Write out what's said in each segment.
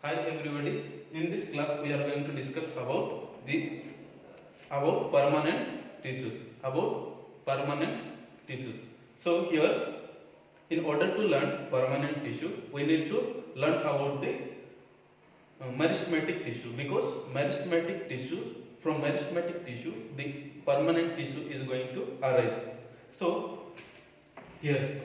Hi everybody. In this class we are going to discuss about permanent tissues. So here, in order to learn permanent tissue, we need to learn about the meristematic tissue, because from meristematic tissue the permanent tissue is going to arise. So here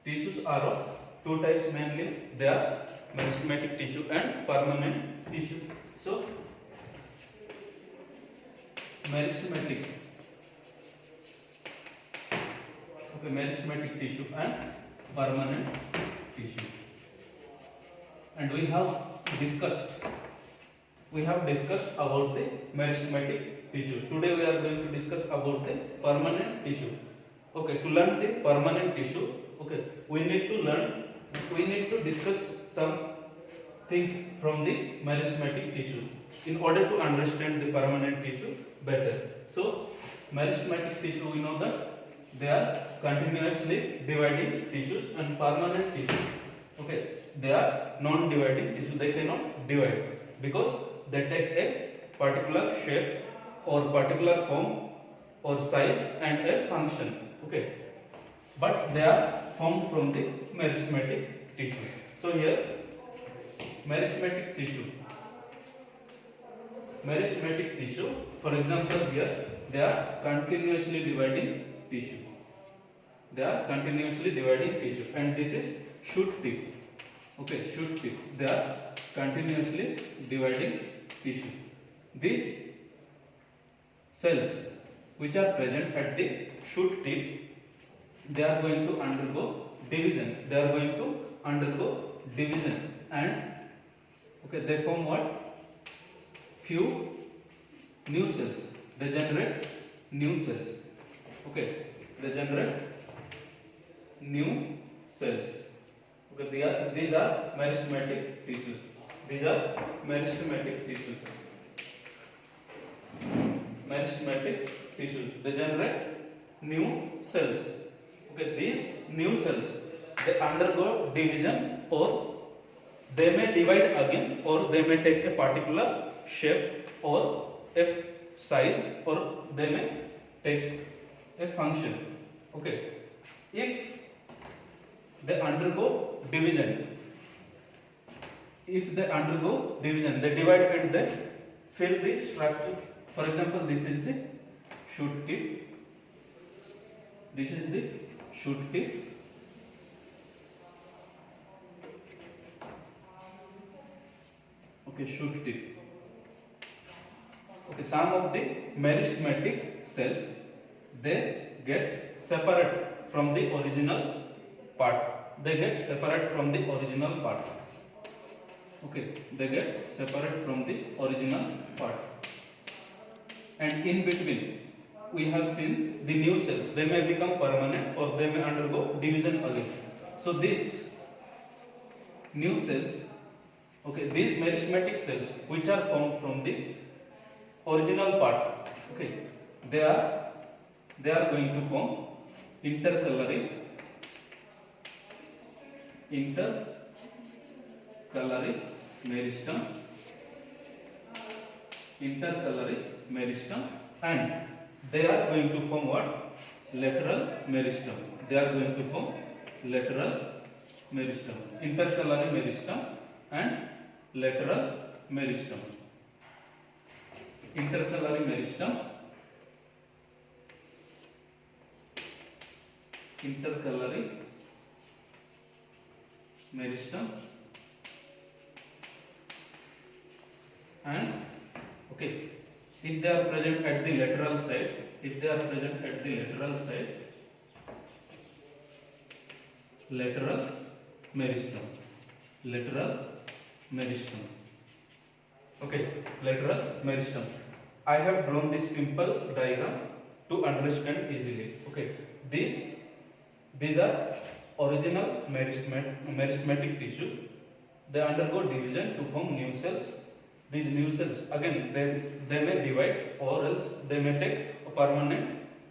tissues are of two types mainly. They are meristematic tissue and permanent tissue. So meristematic tissue and permanent tissue. And we have discussed about the meristematic tissue. Today we are going to discuss about the permanent tissue. Okay, to learn the permanent tissue, okay, we need to discuss some things from the meristematic tissue in order to understand the permanent tissue better. So meristematic tissue, we know that they are continuously dividing tissues, and permanent tissue, okay, they are non-dividing tissue. They cannot divide because they take a particular shape or particular form or size and a function, okay, but they are formed from the meristematic tissue. So here meristematic tissue, for example, here they are continuously dividing tissue. And this is shoot tip. Okay, shoot tip. They are continuously dividing tissue. These cells which are present at the shoot tip, they are going to undergo division. And okay, they form what? Few new cells. They generate new cells. Okay, they generate new cells. Okay, these are meristematic tissues. Meristematic tissues. They generate new cells. Okay, these new cells, they undergo division, or they may divide again, or they may take a particular shape or a size, or they may take a function. Okay, if they undergo division, they divide and they fill the structure. For example, this is the shoot tip. Okay, shoot tip. Okay, some of the meristematic cells, they get separate from the original part. Okay, they get separate from the original part. And in between, we have seen the new cells. They may become permanent, or they may undergo division again. So these new cells, okay, these meristematic cells which are formed from the original part, okay, they are going to form intercalary meristem, and they are going to form what? Lateral meristem. Intercalary meristem and lateral meristem. Intercalary meristem and okay, if they are present at the lateral side, lateral meristem. Okay, lateral meristem. I have drawn this simple diagram to understand easily. Okay, these are original meristematic tissue. They undergo division to form new cells. These new cells again, they may divide, or else they may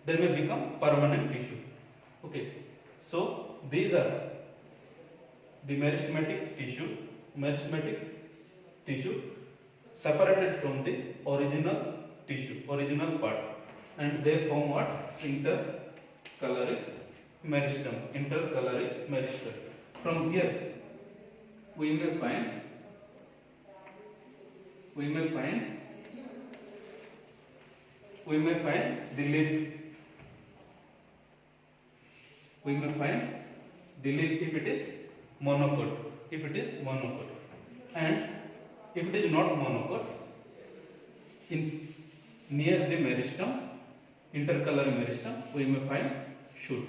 become permanent tissue. Okay, so these are the meristematic tissue meristematic tissue separated from the original tissue, original part, and they form what? Intercalary meristem. Intercalary meristem. From here we may find the leaf. We may find the leaf if it is monocot. If it is monocot, and if it is not monocot, in near the meristem, intercalary meristem, we may find shoot.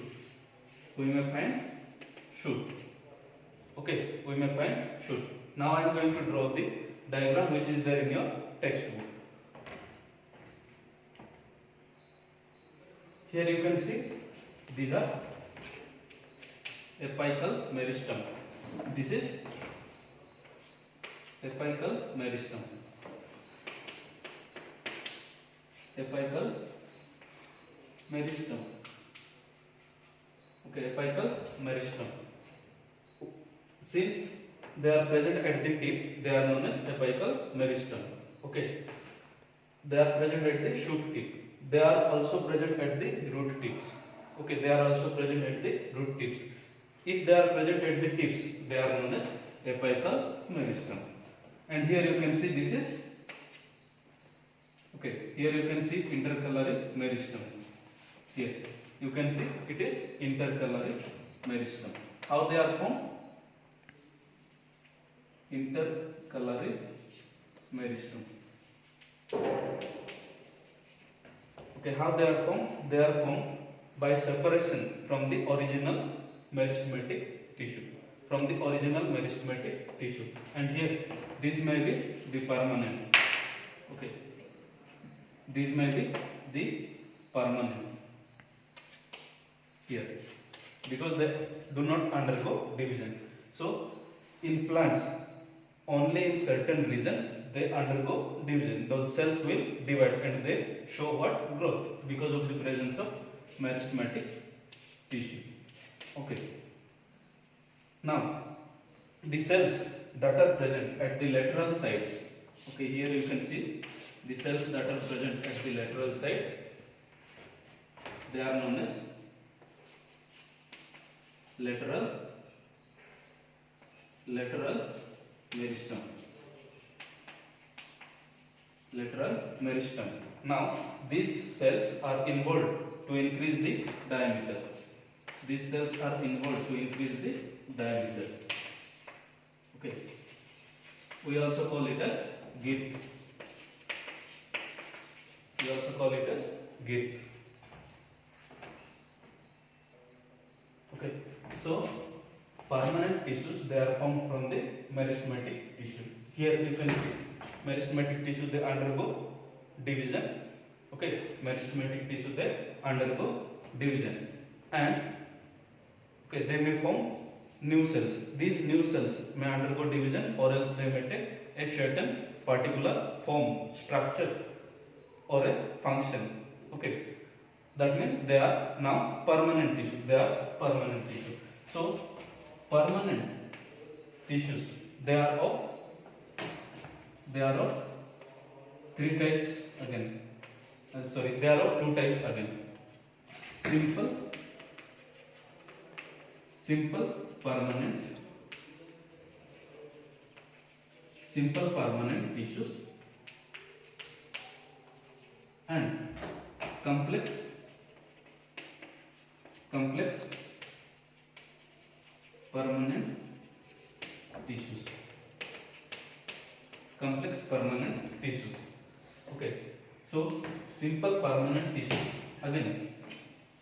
We may find shoot. Okay, we may find shoot. Now I am going to draw the diagram which is there in your textbook. Here you can see these are apical meristem. This is apical meristem. Apical meristem. Okay, apical meristem. Since they are present at the tip, they are known as apical meristem. Okay, they are present at the shoot tip. They are also present at the root tips. Okay, they are also present at the root tips. If they are present at the tips, they are known as apical meristem. And here you can see this is, okay, here you can see intercalary meristem. Here you can see it is intercalary meristem. How they are formed? Intercalary meristem. Okay, how they are formed? They are formed by separation from the original meristematic tissue. From the original meristematic tissue. And here this may be the permanent. Okay, this may be the permanent. Here, because they do not undergo division. So in plants, only in certain regions they undergo division. Those cells will divide and they show what? Growth, because of the presence of meristematic tissue. Okay. Now the cells that are present at the lateral side. Okay, here you can see the cells that are present at the lateral side. They are known as lateral meristem. Lateral meristem. Now these cells are involved to increase the diameter. These cells are involved to increase the diameter. Okay. We also call it as girth. We also call it as girth. Okay. So permanent tissues, they are formed from the meristematic tissue. Here you can see meristematic tissue, they undergo division. Okay, meristematic tissue, they undergo division, and okay, they may form new cells. These new cells may undergo division, or else they may take a certain particular form, structure, or a function. Okay, that means they are now permanent tissue. They are permanent tissue. So permanent tissues, they are of three types again. They are of two types again. Simple permanent tissues, and complex permanent tissues. Complex permanent tissues. Okay, so simple permanent tissue, again,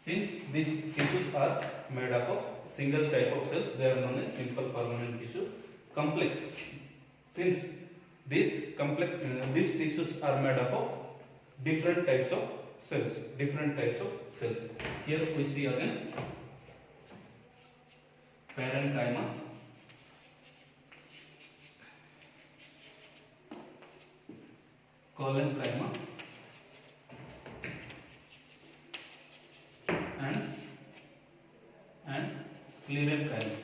since these tissues are made up of single type of cells, they are known as simple permanent tissue. Complex, since these tissues are made up of different types of cells. Here we see again parenchyma, collenchyma, and sclerenchyma.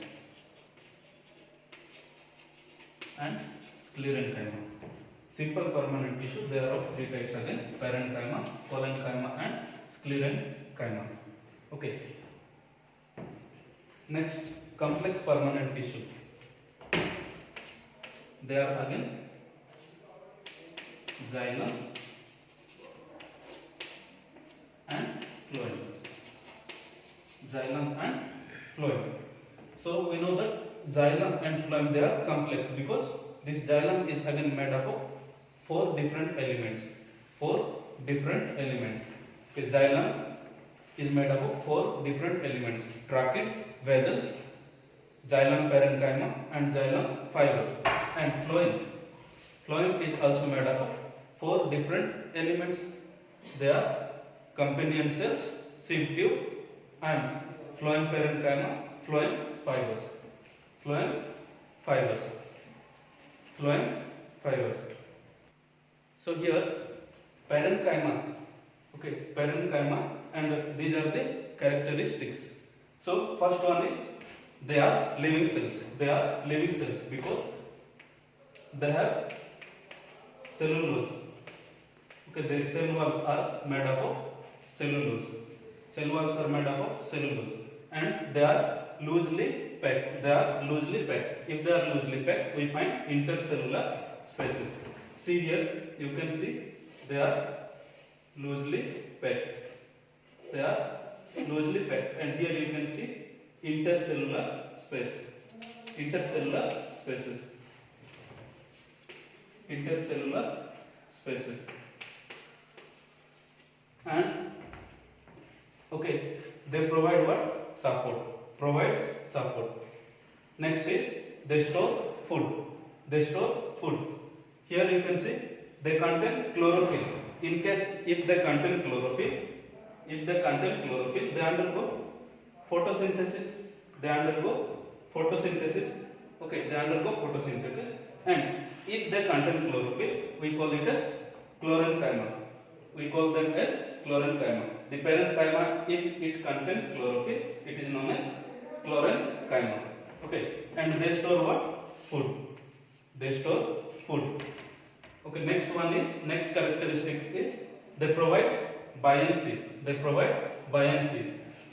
and sclerenchyma. Simple permanent tissue, they are of three types again: parenchyma, collenchyma and sclerenchyma. Okay. Next, complex permanent tissue. They are again xylem and phloem. Xylem and phloem. So we know that xylem and phloem, they are complex because this xylem is again made up of four different elements. Okay, xylem is made up of four different elements: tracheids, vessels, xylem parenchyma and xylem fiber. And phloem is also made up of four different elements. They are companion cells, sieve tube and phloem parenchyma, phloem fibers. So here parenchyma, okay, parenchyma, and these are the characteristics. So first one is they are living cells because they have cellulose. Okay, their cell walls are made up of cellulose. And they are loosely packed. If they are loosely packed, we find intercellular spaces. See here, you can see they are loosely packed. And here you can see intercellular spaces. And okay, they provide what? Support. Next is they store food. Here you can see they contain chlorophyll. In case if they contain chlorophyll, they undergo photosynthesis. And if they contain chlorophyll, we call it as chlorenchyma. The parenchyma, if it contains chlorophyll, it is known as chlorenchyma. Okay, and they store what? Food. Okay, next characteristics is they provide buoyancy.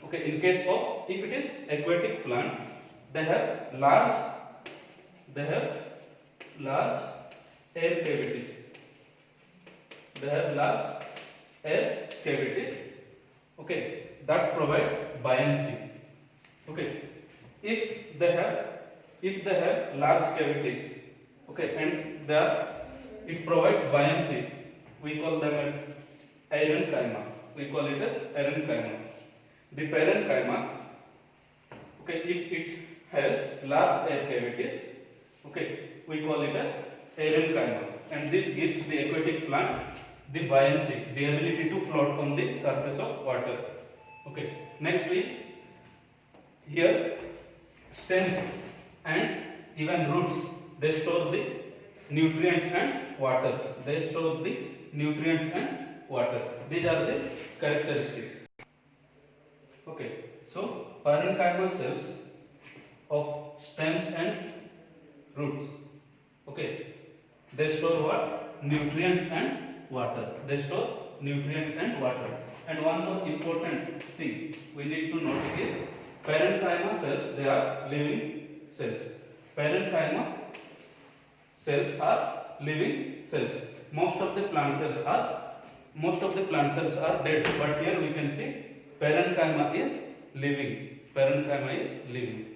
Okay, in case of if it is aquatic plant, they have large air cavities. Okay, that provides buoyancy. Okay, if they have large cavities, okay, and it provides buoyancy, we call them as parenchyma. The parenchyma, okay, if it has large air cavities, okay, we call it as parenchyma, and this gives the aquatic plant the buoyancy, the ability to float on the surface of water. Okay, next is here stems and even roots, they store the nutrients and water. These are the characteristics. Okay, so parenchyma cells of stems and roots, okay, they store what? Nutrients and water. And one more important thing we need to note is parenchyma cells, they are living cells. Parenchyma cells are living cells. Most of the plant cells are dead, but here we can see parenchyma is living.